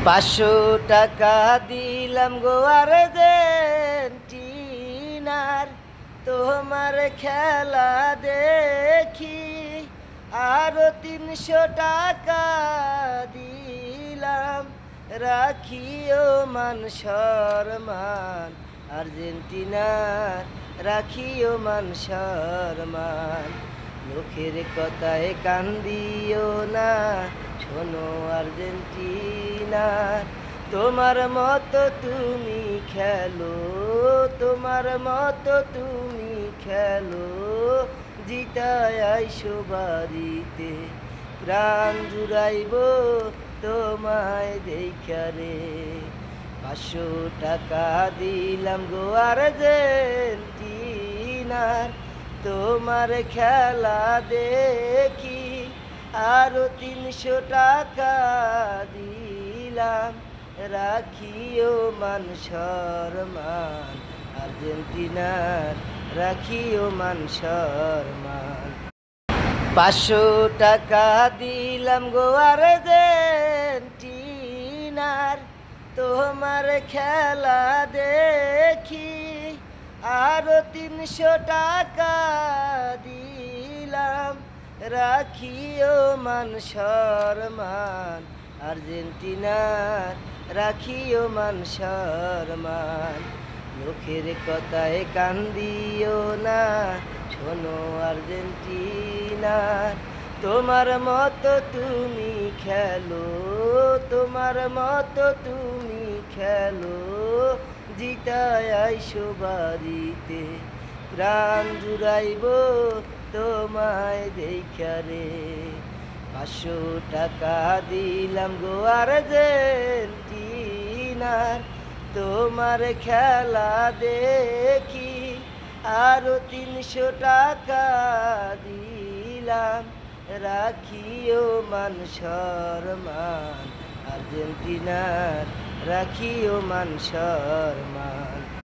500 টাকা দিলাম গো আর্জেন্টিনার, তোমার খেলা দেখি। আরো 300 টাকা দিলাম, রাখিও মান সম্মান। আর্জেন্টিনার রাখিও মান সম্মান। লোকের কথায় কান দিও না, শোনো আর্জেন্টিনার। তোমার মতো তুমি খেলো, তোমার মতো তুমি খেলো, জিতায় আইসো বাড়িতে। প্রাণ জুড়াইব তোমায় দেখা রে। 500 টাকা দিলাম গো আর্জেন্টিনার, তোমার খেলা দেখি। আরো 300 টাকা দিলাম, রাখিও মান সম্মান। আর্জেন্টিনার রাখিও মান সম্মান। 500 টাকা দিলাম গো আর্জেন্টিনার, তোমার খেলা দেখি। আরো 300 টাকা দিলাম, রাখিও মান সম্মান। আর্জেন্টিনার রাখিও মান সম্মান। লোকের কথায় কান দিও না, শোনো আর্জেন্টিনার। তোমার মতো তুমি খেলো, তোমার মতো তুমি খেলো, জিতায় আইসো বাড়িতে। প্রাণ জুড়াইব তোমায় দেখা রে। 500 টাকা দিলাম গো আর্জেন্টিনার, তোমার খেলা দেখি। আরো 300 টাকা দিলাম, রাখিও মান সম্মান। আর্জেন্টিনার রাখিও মান সম্মান।